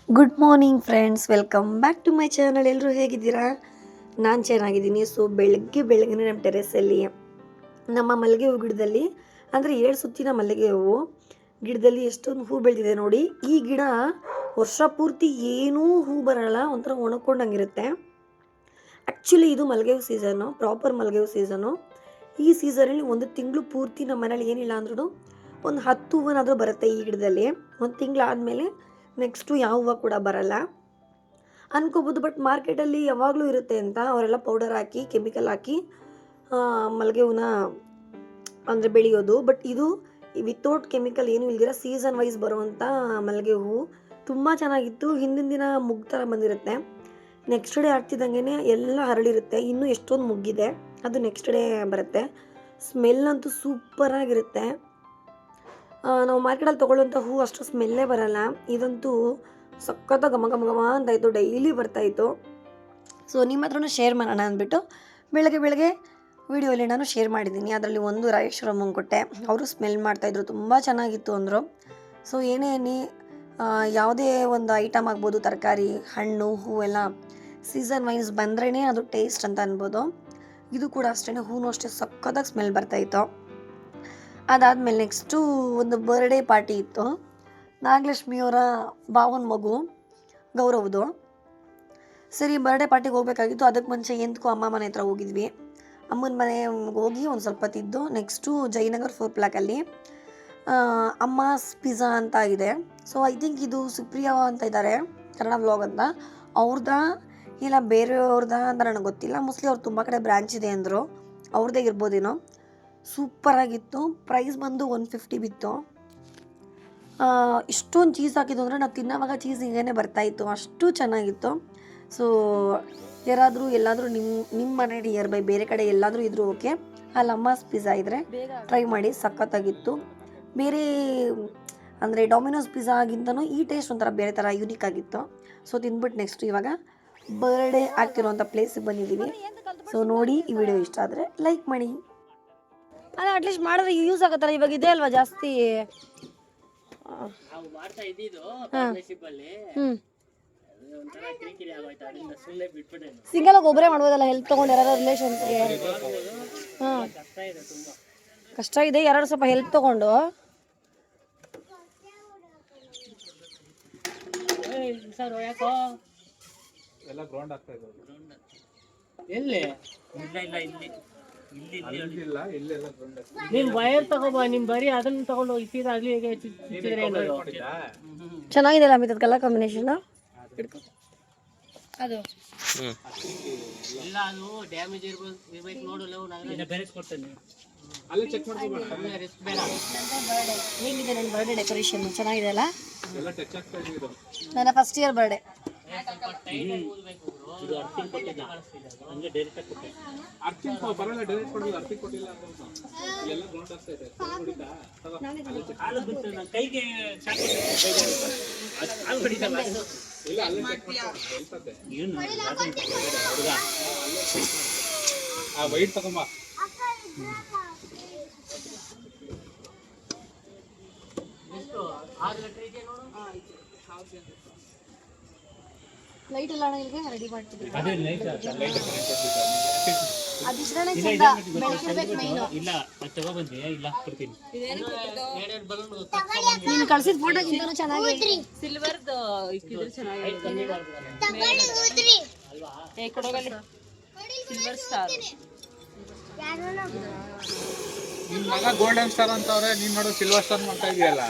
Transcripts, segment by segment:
Good morning friends, welcome back to my channel. ಎಲ್ಲರೂ ಹೇಗಿದ್ದೀರಾ? ನಾನು ಚೆನ್ನಾಗಿದ್ದೀನಿ. ಸೊ ಬೆಳಗ್ಗೆ ನಮ್ಮ ಟೆರೆಸಲ್ಲಿ ನಮ್ಮ ಮಲ್ಲಿಗೆ ಹೂ ಗಿಡದಲ್ಲಿ ಅಂದರೆ 7 ಸುತ್ತಿನ ಮಲ್ಲಿಗೆ ಹೂವು ಗಿಡದಲ್ಲಿ ಎಷ್ಟೊಂದು ಹೂ ಬೆಳೆದಿದೆ ನೋಡಿ. ಈ ಗಿಡ ವರ್ಷ ಪೂರ್ತಿ ಏನೂ ಹೂ ಬರೋಲ್ಲ, ಒಂಥರ ಒಣಕೊಂಡಂಗಿರುತ್ತೆ. ಆ್ಯಕ್ಚುಲಿ ಇದು ಮಲ್ಲಿಗೆ ಹೂ ಸೀಸನ್ನು, ಪ್ರಾಪರ್ ಮಲ್ಲಿಗೆ ಹೂ ಸೀಸನ್ನು. ಈ ಸೀಸನಲ್ಲಿ ಒಂದು ತಿಂಗಳು ಪೂರ್ತಿ ನಮ್ಮ ಮನೇಲಿ ಏನಿಲ್ಲ ಅಂದ್ರೂ ಒಂದು 10 ಹೂವನಾದರೂ ಬರುತ್ತೆ ಈ ಗಿಡದಲ್ಲಿ. ಒಂದು ತಿಂಗಳಾದಮೇಲೆ ನೆಕ್ಸ್ಟು ಯಾವ ಹೂವು ಕೂಡ ಬರಲ್ಲ ಅನ್ಕೋಬೋದು. ಬಟ್ ಮಾರ್ಕೆಟಲ್ಲಿ ಯಾವಾಗಲೂ ಇರುತ್ತೆ ಅಂತ ಅವರೆಲ್ಲ ಪೌಡರ್ ಹಾಕಿ ಕೆಮಿಕಲ್ ಹಾಕಿ ಮಲ್ಲಿಗೆ ಹೂನ ಅಂದರೆ ಬೆಳೆಯೋದು. ಬಟ್ ಇದು ವಿತೌಟ್ ಕೆಮಿಕಲ್ ಏನೂ ಇಲ್ದಿರ ಸೀಸನ್ ವೈಸ್ ಬರುವಂಥ ಮಲ್ಲಿಗೆ ಹೂವು ತುಂಬ ಚೆನ್ನಾಗಿತ್ತು. ಹಿಂದಿನ ದಿನ ಮುಗ್ಗ ಥರ ಬಂದಿರುತ್ತೆ, ನೆಕ್ಸ್ಟ್ ಡೇ ಆಗ್ತಿದ್ದಂಗೆ ಎಲ್ಲ ಹರಳಿರುತ್ತೆ. ಇನ್ನೂ ಎಷ್ಟೊಂದು ಮುಗ್ಗಿದೆ, ಅದು ನೆಕ್ಸ್ಟ್ ಡೇ ಬರುತ್ತೆ. ಸ್ಮೆಲ್ ಅಂತೂ ಸೂಪರಾಗಿರುತ್ತೆ. ನಾವು ಮಾರ್ಕೆಟಲ್ಲಿ ತೊಗೊಳ್ಳುವಂಥ ಹೂ ಅಷ್ಟು ಸ್ಮೆಲ್ಲೇ ಬರಲ್ಲ. ಇದಂತೂ ಸಖತ್ತ ಘಮ ಘಮ ಘಮ ಅಂತಾಯಿತು, ಡೈಲಿ ಬರ್ತಾಯಿತ್ತು. ಸೊ ನಿಮ್ಮ ಹತ್ರನೂ ಶೇರ್ ಮಾಡೋಣ ಅಂದ್ಬಿಟ್ಟು ಬೆಳಗ್ಗೆ ವೀಡಿಯೋಲಿ ನಾನು ಶೇರ್ ಮಾಡಿದ್ದೀನಿ. ಅದರಲ್ಲಿ ಒಂದು ರಾಯೇಶ್ವರಮ್ಮಂಗೆ ಕೊಟ್ಟೆ, ಅವರು ಸ್ಮೆಲ್ ಮಾಡ್ತಾಯಿದ್ರು, ತುಂಬ ಚೆನ್ನಾಗಿತ್ತು ಅಂದರು. ಸೊ ಏನೇ ಯಾವುದೇ ಒಂದು ಐಟಮ್ ಆಗ್ಬೋದು, ತರಕಾರಿ, ಹಣ್ಣು, ಹೂವೆಲ್ಲ ಸೀಸನ್ ವೈಸ್ ಬಂದ್ರೇ ಅದು ಟೇಸ್ಟ್ ಅಂತ ಅನ್ಬೋದು. ಇದು ಕೂಡ ಅಷ್ಟೇ, ಹೂವು ಅಷ್ಟೇ ಸಖತ್ತಾಗಿ ಸ್ಮೆಲ್ ಬರ್ತಾಯಿತ್ತು. ಅದಾದಮೇಲೆ ನೆಕ್ಸ್ಟು ಒಂದು ಬರ್ಡೇ ಪಾರ್ಟಿ ಇತ್ತು. ನಾಗಲಕ್ಷ್ಮಿಯವರ ಭಾವನ ಮಗು ಗೌರವ್ದು. ಸರಿ, ಬರ್ಡೇ ಪಾರ್ಟಿಗೆ ಹೋಗ್ಬೇಕಾಗಿತ್ತು. ಅದಕ್ಕೆ ಮುಂಚೆ ಎಂತಕ್ಕೂ ಅಮ್ಮ ಮನೆ ಹತ್ರ ಹೋಗಿದ್ವಿ. ಅಮ್ಮನ ಮನೆ ಹೋಗಿ ಒಂದು ಸ್ವಲ್ಪ ತಿದ್ದು ನೆಕ್ಸ್ಟು ಜಯನಗರ್ 4 ಬ್ಲಾಕಲ್ಲಿ ಅಮ್ಮಾಸ್ ಪಿಜ್ಜಾ ಅಂತ ಇದೆ. ಸೊ ಐ ಥಿಂಕ್ ಇದು ಸುಪ್ರಿಯಾ ಅಂತ ಇದ್ದಾರೆ, ಕನ್ನಡ ವ್ಲಾಗ್ ಅಂತ. ಅವ್ರದ್ದಾ ಇಲ್ಲ ಬೇರೆಯವ್ರದ್ದಾ ಅಂತ ನನಗೆ ಗೊತ್ತಿಲ್ಲ. ಮೋಸ್ಟ್ಲಿ ಅವ್ರು ತುಂಬ ಕಡೆ ಬ್ರ್ಯಾಂಚ್ ಇದೆ ಅಂದರು, ಅವ್ರದ್ದೇ ಇರ್ಬೋದೇನೋ. ಸೂಪರಾಗಿತ್ತು. ಪ್ರೈಸ್ ಬಂದು 150 ಬಿತ್ತು. ಇಷ್ಟೊಂದು ಚೀಸ್ ಹಾಕಿದ್ದು ಅಂದರೆ ನಾವು ತಿನ್ನೋವಾಗ ಚೀಸ್ ಹಿಂಗೇ ಬರ್ತಾಯಿತ್ತು, ಅಷ್ಟು ಚೆನ್ನಾಗಿತ್ತು. ಸೊ ಯಾರಾದರೂ ಎಲ್ಲಾದರೂ ನಿಮ್ಮ ಮನೆ ನಿಯರ್ ಬೈ ಬೇರೆ ಕಡೆ ಎಲ್ಲಾದರೂ ಇದ್ದರೂ ಓಕೆ, ಅಲ್ಲಿ ಅಮ್ಮಾಸ್ ಪಿಜ್ಜಾ ಇದ್ದರೆ ಟ್ರೈ ಮಾಡಿ, ಸಖತ್ತಾಗಿತ್ತು. ಬೇರೆ ಅಂದರೆ ಡೊಮಿನೋಸ್ ಪಿಜ್ಜಾ ಆಗಿಂತನೂ ಈ ಟೇಸ್ಟ್ ಒಂಥರ ಬೇರೆ ಥರ ಯೂನಿಕ್ ಆಗಿತ್ತು. ಸೊ ತಿಂದ್ಬಿಟ್ಟು ನೆಕ್ಸ್ಟ್ ಇವಾಗ ಬರ್ಡೇ ಆಗ್ತಿರೋಂಥ ಪ್ಲೇಸಿಗೆ ಬಂದಿದ್ದೀವಿ. ಸೊ ನೋಡಿ, ಈ ವಿಡಿಯೋ ಇಷ್ಟ ಆದರೆ ಲೈಕ್ ಮಾಡಿ. ಅದೇ ಅಟ್ಲೀಸ್ಟ್ ಮಾಡಿದ್ರೆ ಯೂಸ್ ಆಗತ್ತಲ್ಲ. ಇವಾಗ ಇದೆ ಅಲ್ವಾ ಜಾಸ್ತಿ. ಸಿಂಗಲ್ ಆಗಿ ಒಬ್ಬರೇ ಮಾಡ್ಬೋದಲ್ಲ, ಹೆಲ್ಪ್ ತಗೊಂಡು ಯಾರು ರಿಲೇಷನ್ಸ್ಗೆ. ಹಾಂ, ಕಷ್ಟ ಇದೆ. ಯಾರು ಸ್ವಲ್ಪ ಹೆಲ್ಪ್ ತಗೊಂಡು ನೀನ್ ವೈರ್ ತಗೋಬ, ನಿಮ್ ಬರೀ ಅದನ್ನ ತಗೊಂಡು ಸೀದಾ ಅಲ್ಲಿ ಚೆನ್ನಾಗಿದೆ ಅಮಿತ್. ಕಲರ್ ಕಾಂಬಿನೇಷನ್ ಅದು ಇಲ್ಲ, ಅದು ಡ್ಯಾಮೇಜ್ ಇರ್ಬೇಕು ನೋಡಲ್ಲ. ಬೇರೆ ಕೊಡ್ತೇನೆ, ಹೇಗಿದೆ ನನ್ನ ಬರ್ಡೇ ಡೆಕೋರೇಷನ್? ಚೆನ್ನಾಗಿದೆ ಅಲ್ಲ? ನನ್ನ ಫಸ್ಟ್ ಇಯರ್ ಬರ್ಡೇ. ಲೈಟ್ ಎಲ್ಲ ರೆಡಿ ಮಾಡ್ತಿದ್ದೀವಿ. ನೀನು ಕಳ್ಸಿದ ಫೋಟೋ ಚೆನ್ನಾಗಿ ಸಿಲ್ವರ್ದು ಸಿಲ್ವರ್ ಸ್ಟಾರ್. ನಿನ್ ಮಗ ಗೋಲ್ಡನ್ ಸ್ಟಾರ್ ಅಂತವ್ರೆ, ನೀನ್ ನೋಡು ಸಿಲ್ವರ್ ಸ್ಟಾರ್ ಮಾಡ್ತಾ ಇದೆಯಲ್ಲ.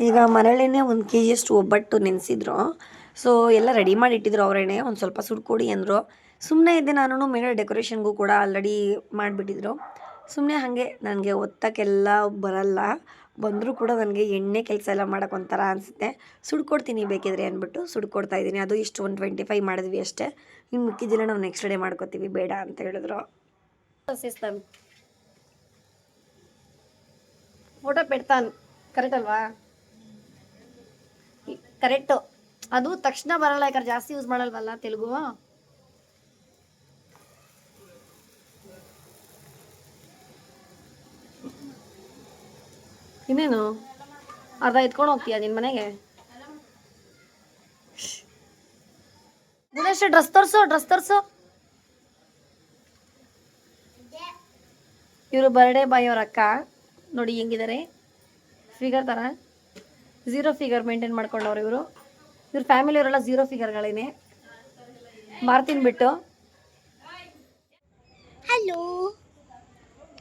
ಈಗ ಮನೇಲೇ 1 kg ಅಷ್ಟು ಒಬ್ಬಟ್ಟು ನೆನೆಸಿದ್ರು. ಸೊ ಎಲ್ಲ ರೆಡಿ ಮಾಡಿ ಇಟ್ಟಿದ್ರು ಅವರೇನೆ. ಒಂದು ಸ್ವಲ್ಪ ಸುಡ್ಕೊಡಿ ಅಂದರು. ಸುಮ್ಮನೆ ಇದ್ದೆ ನಾನು. ಮೇಲೆ ಡೆಕೋರೇಷನ್ಗೂ ಕೂಡ ಆಲ್ರೆಡಿ ಮಾಡಿಬಿಟ್ಟಿದ್ರು. ಸುಮ್ಮನೆ ಹಾಗೆ, ನನಗೆ ಒತ್ತಕ್ಕೆಲ್ಲ ಬರಲ್ಲ, ಬಂದರೂ ಕೂಡ ನನಗೆ ಎಣ್ಣೆ ಕೆಲಸ ಎಲ್ಲ ಮಾಡೋಕೆ ಒಂಥರ ಅನಿಸುತ್ತೆ. ಸುಡ್ಕೊಡ್ತೀನಿ ಬೇಕಿದ್ರೆ ಅಂದ್ಬಿಟ್ಟು ಸುಡ್ಕೊಡ್ತಾ ಇದ್ದೀನಿ. ಅದು ಇಷ್ಟು 125 ಮಾಡಿದ್ವಿ ಅಷ್ಟೇ. ಇನ್ನು ಮಿಕ್ಕಿದ್ದಿಲ್ಲ ನಾವು ನೆಕ್ಸ್ಟ್ ಡೇ ಮಾಡ್ಕೋತೀವಿ, ಬೇಡ ಅಂತ ಹೇಳಿದ್ರು. ಫೋಟೋ ಪೆಡ್ತಾನ್ ಕರೆಕ್ಟ್ ಅಲ್ವಾ? ಕರೆಕ್ಟು, ಅದು ತಕ್ಷಣ ಬರಲ್ಲ, ಯಾಕಂದ್ರೆ ಜಾಸ್ತಿ ಯೂಸ್ ಮಾಡಲ್ವಲ್ಲ ತೆಲುಗು. ಇನ್ನೇನು ಅರ್ಧ ಎತ್ಕೊಂಡು ಹೋಗ್ತೀಯಾ ನಿನ್ನ ಮನೆಗೆ? ಗುಣೇಶ ಡ್ರೆಸ್ ತೋರಿಸು. ಇವರು ಬರ್ಡೇ ಬಾಯ್ ಅವ್ರ ಅಕ್ಕ ನೋಡಿ ಹೆಂಗಿದ್ದಾರೆ, ಫಿಗರ್ ಥರ 0 ಫಿಗರ್ ಮೇಂಟೈನ್ ಮಾಡ್ಕೊಂಡವ್ರು ಇವರು. ಇವ್ರ ಫ್ಯಾಮಿಲಿಯವರೆಲ್ಲ 0 ಫಿಗರ್ಗಳೇನೆ. ಮಾರ್ತೀನಿ ಬಿಟ್ಟು. ಹಲೋ,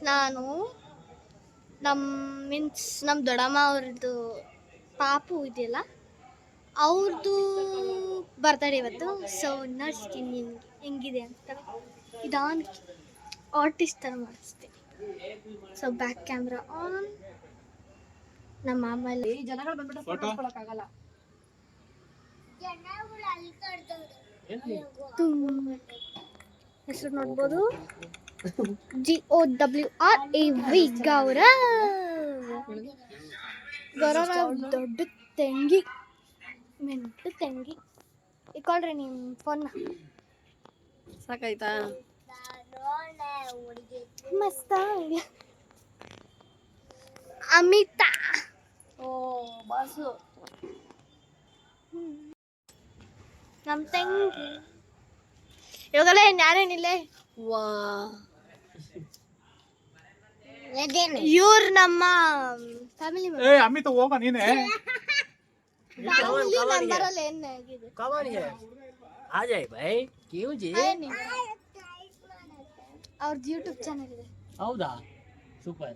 ನಾನು ನಮ್ಮ ದೊಡ್ಡಮ್ಮ ಅವ್ರದ್ದು ಪಾಪು ಇದೆಯಲ್ಲ ಅವ್ರದ್ದು ಬರ್ತಡೇ ಇವತ್ತು. ಸೊ ನಡ್ಸ್ತೀನಿ ನಿಮಗೆ ಹೆಂಗಿದೆ ಅಂತ. ಇದಾನ್ ಆರ್ಟಿಸ್ಟ್ ಥರ ಮಾಡಿಸ್ತೀನಿ. So back camera on. ನಮ್ಮ ಆಮೇಲೆ ಜನಗಳು ಬಂದ್ಬಿಟ್ಟು ಹೆಸರು ನೋಡ್ಬೋದು, GOWRAV ಗೌರವ್ ದೊಡ್ಡ ತಂಗಿ, ಮೆಂಟು ತಂಗಿ. ಇಟ್ಕೊಳ್ರಿ ನಿಮ್ಮ ಫೋನ್ನ. ಸಾಕಾಯ್ತಾ? ಮಸ್ತ. ಅಮಿತಾ ಓ ಬಾಸು ನಮ್ಮ ತಂಗಿ. ಇವಾಗಲೇ ಯಾರೇನಿಲ್ಲ, ವಾ ಇವ್ರು ನಮ್ಮ ಫ್ಯಾಮಿಲಿ ಅಮಿತ ಹೋಗ ನೀನೆ. ನಂಬರಲ್ಲಿ ಏನಾಗಿದೆ ಆ ಜಾಯ್ ಭಾಯ್ ಕ್ಯೂ ಜಿ. ಅವ್ರದ್ದು ಯೂಟ್ಯೂಬ್ ಚಾನಲ್ ಇದೆ. ಹೌದಾ, ಸೂಪರ್.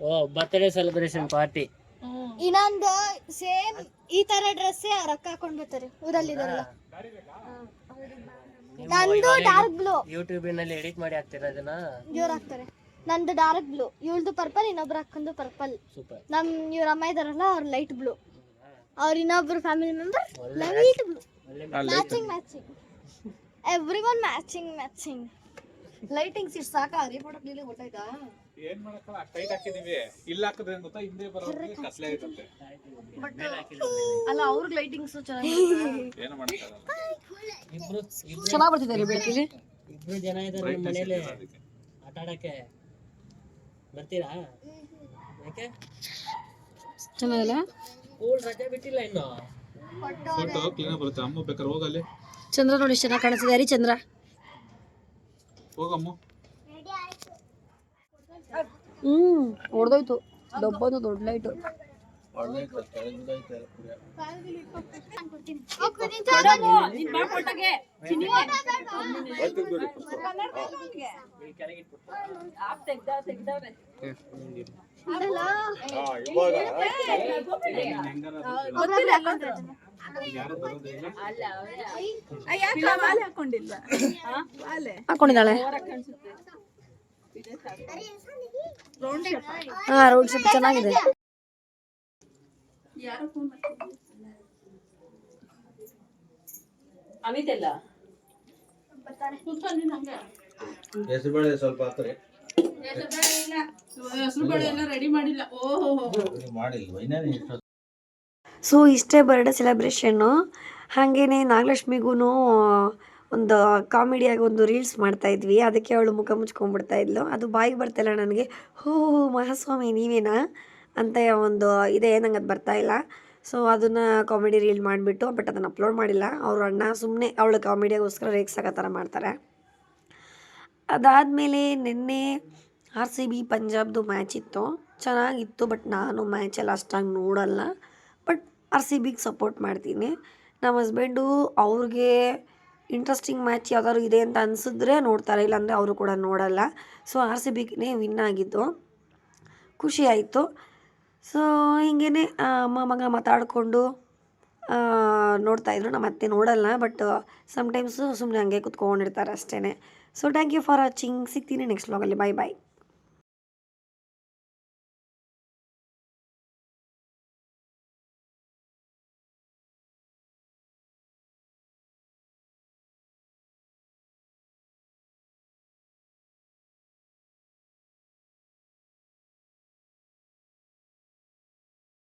ಓ ಬರ್ತ್ಡೇ ಸೆಲೆಬ್ರೇಷನ್ ಪಾರ್ಟಿ. ಇನ್ನೊಂದು ಸೇಮ್ ಈ ತರ ಡ್ರೆಸ್ ಅವ್ರ ಅಕ್ಕ ಹಾಕೊಂಡ್ ಬರ್ತಾರೆ ಊರಲ್ಲಿದಾರಲ್ಲ. ನಂದು ಡಾರ್ಕ್ ಬ್ಲೂ, ಯೂಟ್ಯೂಬಿನಲ್ಲಿ ಎಡಿಟ್ ಮಾಡಿ ಹಾಕ್ತೀರಾ ಅದನ್ನ? ಇವ್ರು ಹಾಕ್ತಾರೆ. ನಂದು ಡಾರ್ಕ್ ಬ್ಲೂ, ಇವಳ್ದು ಪರ್ಪಲ್, ಇನ್ನೊಬ್ರು ಹಾಕೊಂಡು ಪರ್ಪಲ್. ಸೂಪರ್. ಇವ್ರ ಅಮ್ಮ ಇದಾರಲ್ಲ ಅವ್ರ ಲೈಟ್ ಬ್ಲೂ, ಅವ್ರ ಇನ್ನೊಬ್ರು family member light blue. Matching everyone matching. Lightings ಇಷ್ಟು ಸಾಕಾ? ರಿಪೋರ್ಟ್ ಕ್ಲೀನಾಗಿ ಗೊತ್ತಾಯ್ತಾ? ಏನ್ ಮಾಡಕ್ಕಲ್ಲ, ಟೈಟ್ ಹಾಕಿದೀವಿ. ಇಲ್ಲ ಹಾಕಿದ್ರೆ ಗೊತ್ತಾ, ಹಿಂದೆ ಬರೋರಿಗೆ ಕತ್ಲೆ ಆಯ್ತಂತೆ. ಬಟ್ ಅಲ್ಲ ಅವ್ರಿಗೆ ಲೈಟಿಂಗ್ಸ್ ಚೆನ್ನಾಗಿ ಏನು ಮಾಡಕ್ಕಾಗಲ್ಲ. ಚೆನ್ನಾಗಿ ಬರ್ತಿದ್ದಾರೆ ಬೆಳಕಿಲಿ. ಇಬ್ರು ಜನ ಇದ್ದಾರೆ ನಮ್ಮ ಮನೇಲಿ ಆಟ ಆಡಕ್ಕೆ. ಬರ್ತೀರಾ? ಯಾಕೆ ಚೆನ್ನಾಗಿಲ್ಲ? ಸ್ಕೂಲ್ ರಜೆ ಬಿಟ್ಟಿಲ್ಲ ಇನ್ನು. ಫೋಟೋ ಕ್ಲೀನ್ ಬರುತ್ತೆ. ಅಮ್ಮ ಬೇಕಾದ್ರೆ ಹೋಗಲ್ಲಿ. ಚಂದ್ರ ನೋಡಿ ಎಷ್ಟು ಚೆನ್ನಾಗಿ ಕಾಣಿಸ್ತಿದೆ. ಹರಿ ಚಂದ್ರ ಹೋಗಮ್ಮ. ಹೊಡೆದೋಯ್ತು ಡಬ್ಬದು ದೊಡ್ಡ ಲೈಟು. ಹಾಕೊಂಡಿದ್ದಾಳೆ. ಹಾ, ರೋಡ್ ಶೇಪ್ ಚೆನ್ನಾಗಿದೆ. ಹೆಸರುಬೇಳೆ ಸ್ವಲ್ಪ ಹಾಕ್ರಿ. ಮಾಡಿಲ್ವ? ಸೊ ಇಷ್ಟೇ ಬರ್ಡೇ ಸೆಲೆಬ್ರೇಷನ್ನು. ಹಾಗೇನೆ ನಾಗಲಕ್ಷ್ಮಿಗೂ ಒಂದು ಕಾಮಿಡಿಯಾಗಿ ಒಂದು ರೀಲ್ಸ್ ಮಾಡ್ತಾಯಿದ್ವಿ. ಅದಕ್ಕೆ ಅವಳು ಮುಖ ಮುಚ್ಕೊಂಡ್ಬಿಡ್ತಾ ಇದ್ಲು. ಅದು ಬಾಯಿಗೆ ಬರ್ತಾಯಿಲ್ಲ ನನಗೆ. ಹೋ ಮಹಾಸ್ವಾಮಿ ನೀವೇನಾ ಅಂತ ಒಂದು ಇದೆ, ನಂಗೆ ಅದು ಬರ್ತಾಯಿಲ್ಲ. ಸೊ ಅದನ್ನು ಕಾಮಿಡಿ ರೀಲ್ ಮಾಡಿಬಿಟ್ಟು, ಬಟ್ ಅದನ್ನು ಅಪ್ಲೋಡ್ ಮಾಡಿಲ್ಲ. ಅವ್ರ ಅಣ್ಣ ಸುಮ್ಮನೆ ಅವಳು ಕಾಮಿಡಿಯಾಗೋಸ್ಕರ ರೇಗ್ಸಾಗೋ ಥರ ಮಾಡ್ತಾರೆ. ಅದಾದಮೇಲೆ ನಿನ್ನೆ RCB ಪಂಜಾಬ್ದು ಮ್ಯಾಚ್ ಇತ್ತು, ಚೆನ್ನಾಗಿತ್ತು. ಬಟ್ ನಾನು ಮ್ಯಾಚೆಲ್ಲ ಅಷ್ಟಾಗಿ ನೋಡಲ್ಲ. ಬಟ್ RCBಗೆ ಸಪೋರ್ಟ್ ಮಾಡ್ತೀನಿ. ನಮ್ಮ ಹಸ್ಬೆಂಡು ಅವ್ರಿಗೆ ಇಂಟ್ರೆಸ್ಟಿಂಗ್ ಮ್ಯಾಚ್ ಯಾವ್ದಾದ್ರು ಇದೆ ಅಂತ ಅನಿಸಿದ್ರೆ ನೋಡ್ತಾರೆ, ಇಲ್ಲಾಂದರೆ ಅವರು ಕೂಡ ನೋಡಲ್ಲ. ಸೊ RCBಗೆ ವಿನ್ ಆಗಿದ್ದು ಖುಷಿ ಆಯಿತು. ಸೊ ಹಿಂಗೇ ಅಮ್ಮ ಮಗ ಮಾತಾಡಿಕೊಂಡು ನೋಡ್ತಾಯಿದ್ರು. ನಮ್ಮ ಅತ್ತೆ ನೋಡಲ್ಲ, ಬಟ್ ಸಮ್ಟೈಮ್ಸು ಸುಮ್ಮನೆ ಹಂಗೆ ಕುತ್ಕೊಂಡಿರ್ತಾರೆ ಅಷ್ಟೇ. So thank you for watching. ಸಿಗ್ತೀನಿ ನೆಕ್ಸ್ಟ್ ವ್ಲಾಗಲ್ಲಿ. ಬಾಯ್ ಬಾಯ್.